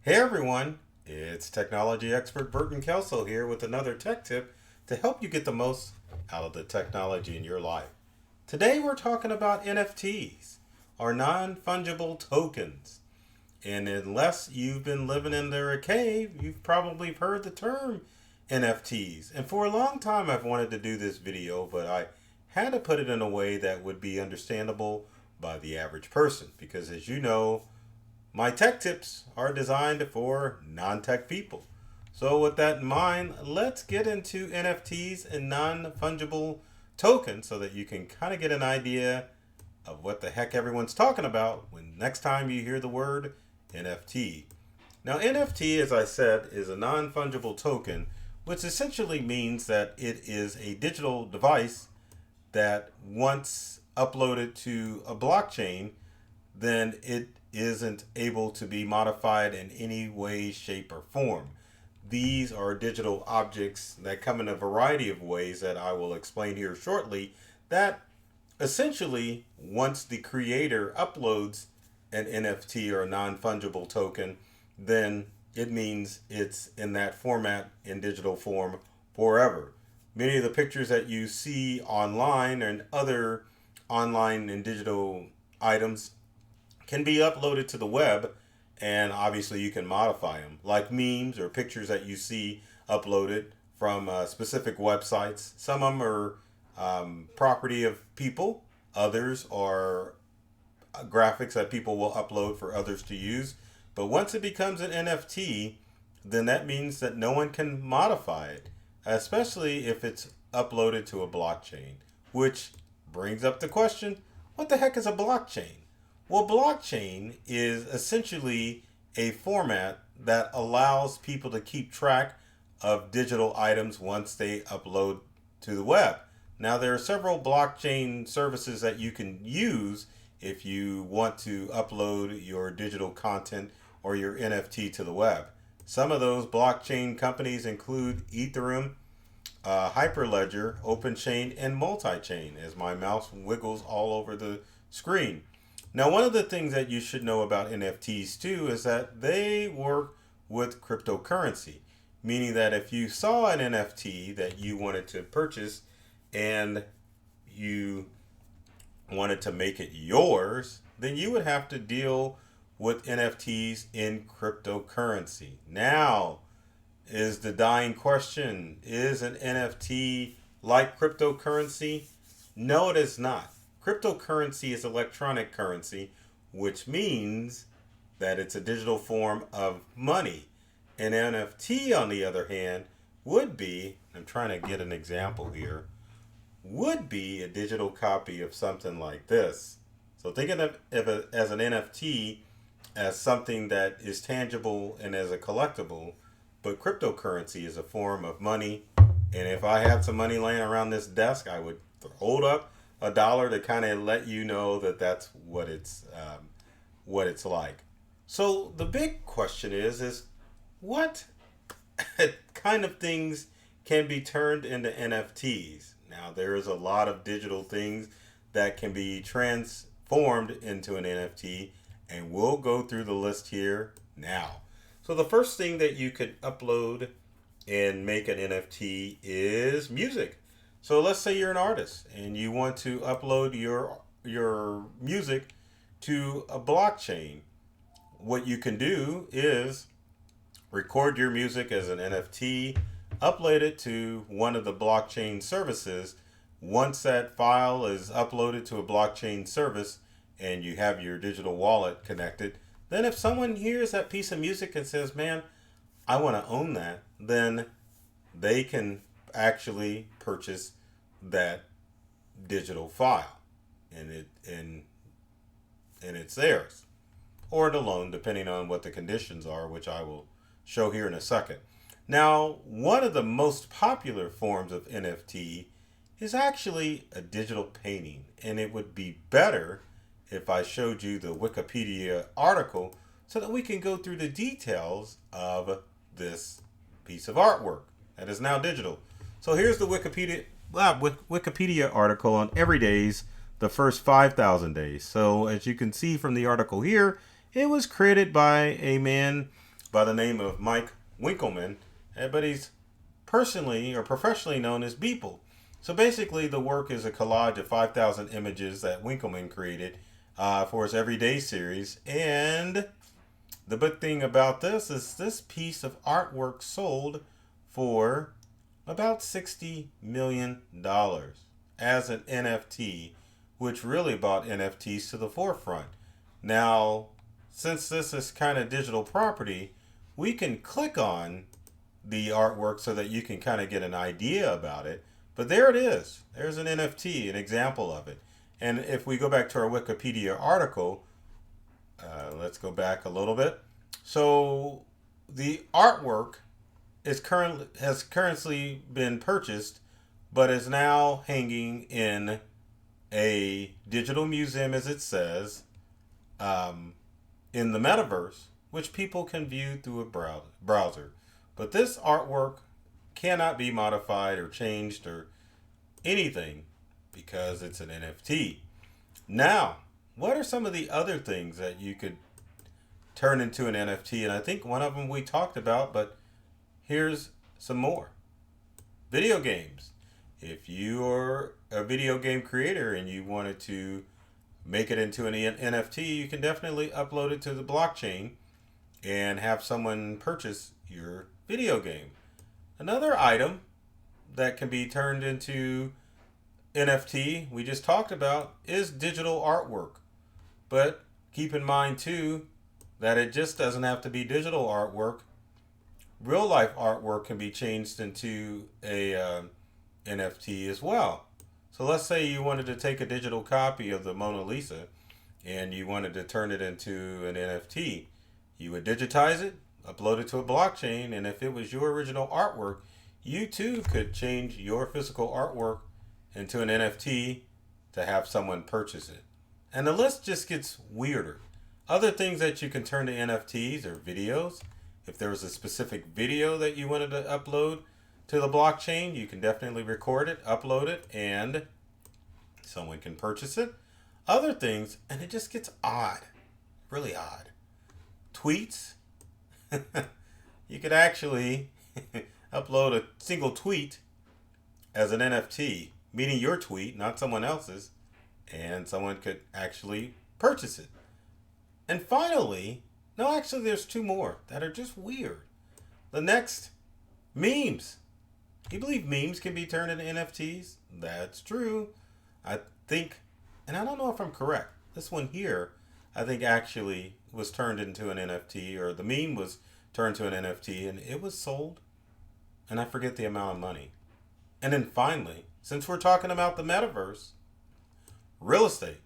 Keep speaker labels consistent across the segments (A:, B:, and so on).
A: Hey everyone, it's technology expert Burton Kelso here with another tech tip to help you get the most out of the technology in your life. Today we're talking about NFTs, or non-fungible tokens. And unless you've been living under a cave, you've probably heard the term NFTs. And for a long time I've wanted to do this video, but I had to put it in a way that would be understandable by the average person. Because as you know, my tech tips are designed for non-tech people. So with that in mind, let's get into NFTs and non-fungible tokens so that you can kind of get an idea of what the heck everyone's talking about when next time you hear the word NFT. Now NFT, as I said, is a non-fungible token, which essentially means that it is a digital device that once uploaded to a blockchain, then it isn't able to be modified in any way, shape, or form. These are digital objects that come in a variety of ways that I will explain here shortly, that essentially, once the creator uploads an NFT or a non-fungible token, then it means it's in that format in digital form forever. Many of the pictures that you see online and other online and digital items can be uploaded to the web, and obviously you can modify them, like memes or pictures that you see uploaded from specific websites. Some of them are property of people, others are graphics that people will upload for others to use. But once it becomes an NFT, then that means that no one can modify it, especially if it's uploaded to a blockchain, which brings up the question, what the heck is a blockchain? Well, blockchain is essentially a format that allows people to keep track of digital items once they upload to the web. Now, there are several blockchain services that you can use if you want to upload your digital content or your NFT to the web. Some of those blockchain companies include Ethereum, Hyperledger, OpenChain, and Multichain, as my mouse wiggles all over the screen. Now, one of the things that you should know about NFTs too is that they work with cryptocurrency, meaning that if you saw an NFT that you wanted to purchase and you wanted to make it yours, then you would have to deal with NFTs in cryptocurrency. Now is the dying question, is an NFT like cryptocurrency? No, it is not. Cryptocurrency is electronic currency, which means that it's a digital form of money. An NFT, on the other hand, would be, I'm trying to get an example here, would be a digital copy of something like this. So think of it as an NFT as something that is tangible and as a collectible, but cryptocurrency is a form of money. And if I had some money laying around this desk, I would hold up $1 to kind of let you know that that's what it's like. So the big question is what kind of things can be turned into NFTs? Now, there is a lot of digital things that can be transformed into an NFT, and we'll go through the list here now. So the first thing that you could upload and make an NFT is music. So let's say you're an artist and you want to upload your music to a blockchain. What you can do is record your music as an NFT, upload it to one of the blockchain services. Once that file is uploaded to a blockchain service and you have your digital wallet connected, then if someone hears that piece of music and says, man, I want to own that, then they can actually purchase that digital file, and it's theirs, or the loan, depending on what the conditions are, which I will show here in a second. Now, one of the most popular forms of NFT is actually a digital painting, and it would be better if I showed you the Wikipedia article so that we can go through the details of this piece of artwork that is now digital. So here's the Wikipedia article on every day's the first 5,000 days. So as you can see from the article here, it was created by a man by the name of Mike Winkelmann, but he's personally or professionally known as Beeple. So basically, the work is a collage of 5,000 images that Winkelmann created for his Everyday series. And the big thing about this is this piece of artwork sold for about $60 million as an NFT, which really brought NFTs to the forefront. Now, since this is kind of digital property, we can click on the artwork so that you can kind of get an idea about it. But there it is. There's an NFT, an example of it. And if we go back to our Wikipedia article, let's go back a little bit. So the artwork has currently been purchased, but is now hanging in a digital museum, as it says, in the metaverse, which people can view through a browser. But this artwork cannot be modified or changed or anything because it's an NFT. Now, what are some of the other things that you could turn into an NFT? And I think one of them we talked about, but here's some more. Video games. If you are a video game creator and you wanted to make it into an NFT, you can definitely upload it to the blockchain and have someone purchase your video game. Another item that can be turned into NFT, we just talked about, is digital artwork. But keep in mind too that it just doesn't have to be digital artwork. Real life artwork can be changed into a NFT as well. So let's say you wanted to take a digital copy of the Mona Lisa and you wanted to turn it into an NFT. You would digitize it, upload it to a blockchain, and if it was your original artwork, you too could change your physical artwork into an NFT to have someone purchase it. And the list just gets weirder. Other things that you can turn to NFTs are videos. If there was a specific video that you wanted to upload to the blockchain, you can definitely record it, upload it, and someone can purchase it. Other things, and it just gets odd, really odd. Tweets. You could actually upload a single tweet as an NFT, meaning your tweet, not someone else's, and someone could actually purchase it. And finally, no, actually there's two more that are just weird. The next, memes. You believe memes can be turned into NFTs? That's true. I think, and I don't know if I'm correct, this one here, I think actually was turned into an NFT, or the meme was turned to an NFT, and it was sold, and I forget the amount of money. And then finally, since we're talking about the metaverse, real estate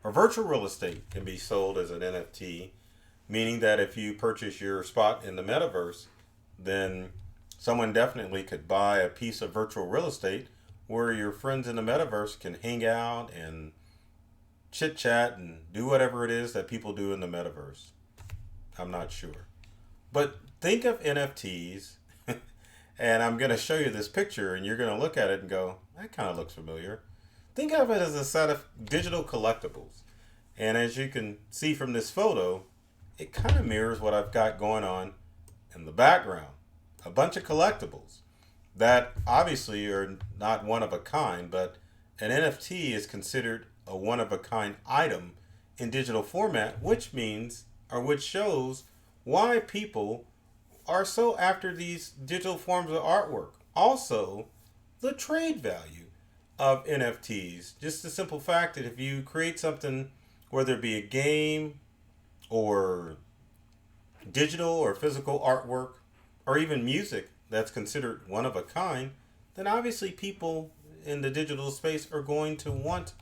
A: or virtual real estate can be sold as an NFT, meaning that if you purchase your spot in the metaverse, then someone definitely could buy a piece of virtual real estate where your friends in the metaverse can hang out and chit chat and do whatever it is that people do in the metaverse. I'm not sure. But think of NFTs, and I'm going to show you this picture, and you're going to look at it and go, that kind of looks familiar. Think of it as a set of digital collectibles. And as you can see from this photo, it kind of mirrors what I've got going on in the background. A bunch of collectibles that obviously are not one of a kind, but an NFT is considered a one of a kind item in digital format, which means, or which shows why people are so after these digital forms of artwork. Also, the trade value of NFTs. Just the simple fact that if you create something, whether it be a game or digital or physical artwork, or even music that's considered one of a kind, then obviously people in the digital space are going to want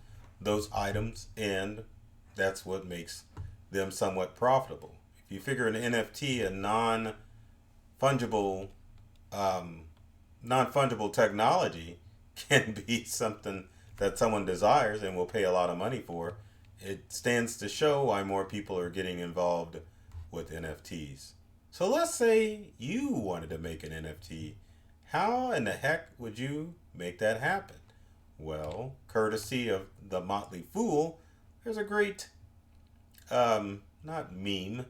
A: those items, and that's what makes them somewhat profitable. If you figure an NFT, a non-fungible technology, can be something that someone desires and will pay a lot of money for, it stands to show why more people are getting involved with NFTs. So let's say you wanted to make an NFT. How in the heck would you make that happen? Well, courtesy of the Motley Fool, there's a great, not meme,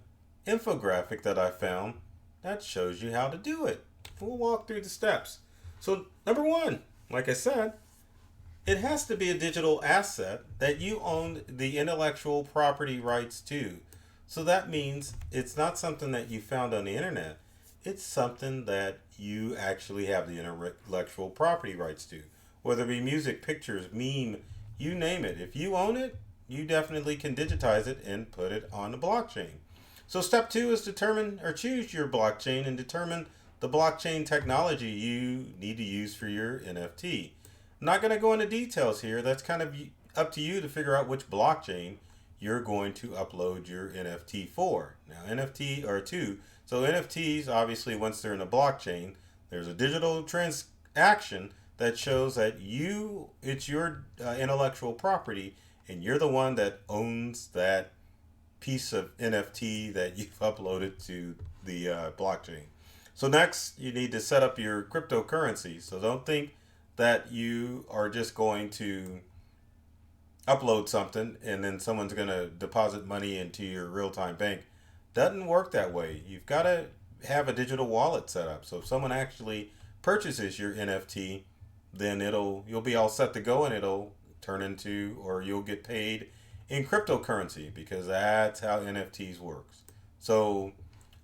A: infographic that I found that shows you how to do it. We'll walk through the steps. So, number one, like I said, it has to be a digital asset that you own the intellectual property rights to. So that means it's not something that you found on the internet. It's something that you actually have the intellectual property rights to. Whether it be music, pictures, meme, you name it. If you own it, you definitely can digitize it and put it on the blockchain. So step two is determine or choose your blockchain and determine the blockchain technology you need to use for your NFT. I'm not going to go into details here. That's kind of up to you to figure out which blockchain you're going to upload your NFT for. Now, NFT are two. So NFTs, obviously, once they're in a blockchain, there's a digital transaction that shows that it's your intellectual property, and you're the one that owns that piece of NFT that you've uploaded to the blockchain. So next, you need to set up your cryptocurrency. So don't think that you are just going to upload something and then someone's going to deposit money into your real-time bank. Doesn't work that way. You've got to have a digital wallet set up. So if someone actually purchases your NFT, then you'll be all set to go, and it'll turn into, or you'll get paid in cryptocurrency, because that's how NFTs works. So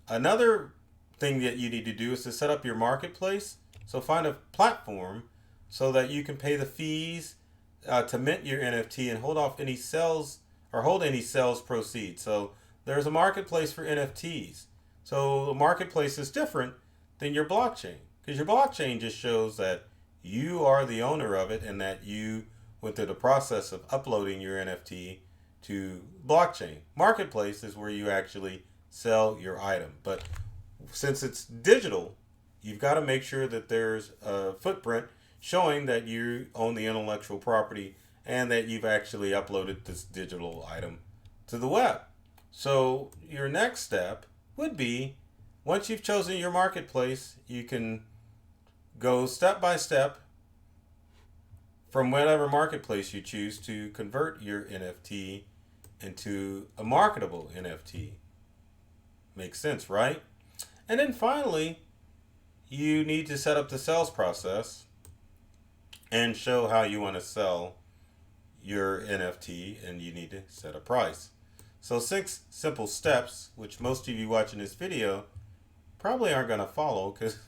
A: another thing that you need to do is to set up your marketplace. So find a platform so that you can pay the fees to mint your NFT and hold off any sales, or hold any sales proceeds. So there's a marketplace for NFTs. So the marketplace is different than your blockchain, because your blockchain just shows that you are the owner of it and that you went through the process of uploading your NFT to blockchain. Marketplace is where you actually sell your item. But since it's digital, you've got to make sure that there's a footprint showing that you own the intellectual property and that you've actually uploaded this digital item to the web. So your next step would be, once you've chosen your marketplace, you can go step by step from whatever marketplace you choose to convert your NFT into a marketable NFT. Makes sense, right? And then finally, you need to set up the sales process and show how you want to sell your NFT, and you need to set a price. So 6 simple steps, which most of you watching this video probably aren't going to follow, because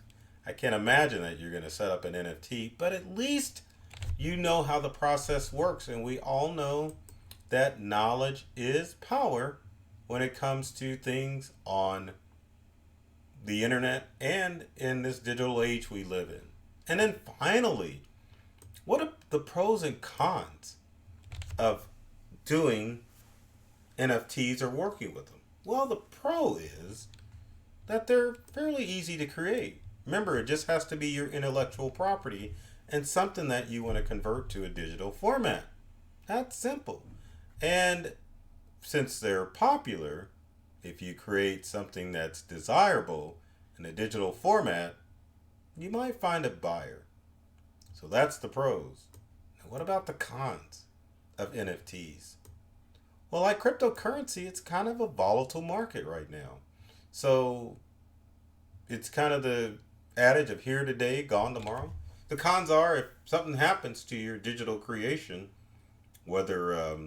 A: I can't imagine that you're going to set up an NFT, but at least you know how the process works. And we all know that knowledge is power when it comes to things on the internet and in this digital age we live in. And then finally, what are the pros and cons of doing NFTs or working with them? Well, the pro is that they're fairly easy to create. Remember, it just has to be your intellectual property and something that you want to convert to a digital format. That's simple. And since they're popular, if you create something that's desirable in a digital format, you might find a buyer. So that's the pros. Now, what about the cons of NFTs? Well, like cryptocurrency, it's kind of a volatile market right now. So it's kind of the adage of here today, gone tomorrow. The cons are, if something happens to your digital creation, whether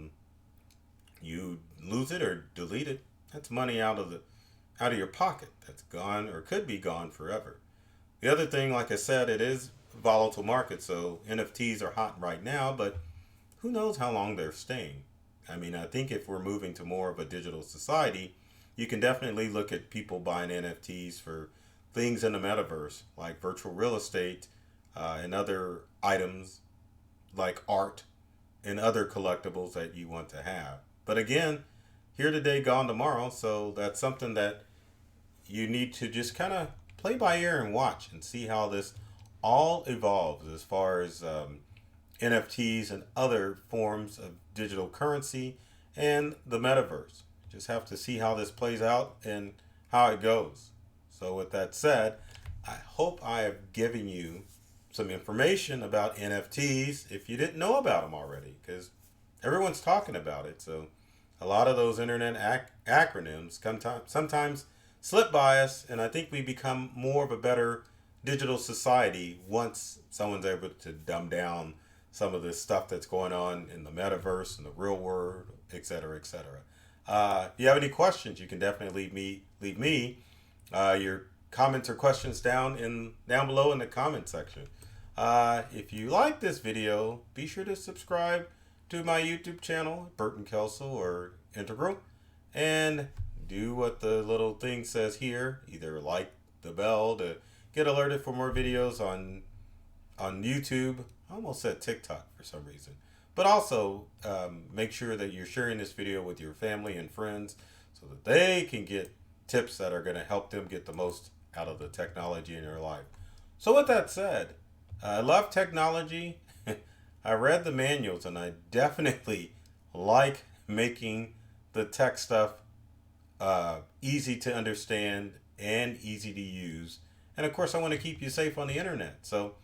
A: you lose it or delete it, that's money out of your pocket. That's gone, or could be gone forever. The other thing, like I said, it is a volatile market, so NFTs are hot right now, but who knows how long they're staying. I mean, I think if we're moving to more of a digital society, you can definitely look at people buying NFTs for things in the metaverse, like virtual real estate, and other items like art and other collectibles that you want to have. But again, here today, gone tomorrow. So that's something that you need to just kind of play by ear and watch and see how this all evolves as far as NFTs and other forms of digital currency and the metaverse. Just have to see how this plays out and how it goes. So with that said, I hope I have given you some information about NFTs if you didn't know about them already, because everyone's talking about it. So a lot of those internet acronyms sometimes slip by us, and I think we become more of a better digital society once someone's able to dumb down some of this stuff that's going on in the metaverse and the real world, et cetera, et cetera. If you have any questions, you can definitely leave me your comments or questions down below in the comment section. If you like this video, be sure to subscribe to my YouTube channel, Burton, Kelso, or Integral, and do what the little thing says here. Either like the bell to get alerted for more videos on YouTube. I almost said TikTok for some reason. But also make sure that you're sharing this video with your family and friends so that they can get tips that are going to help them get the most out of the technology in their life. So with that said, I love technology. I read the manuals and I definitely like making the tech stuff easy to understand and easy to use. And of course, I want to keep you safe on the internet. So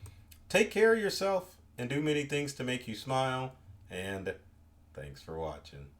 A: take care of yourself and do many things to make you smile. And thanks for watching.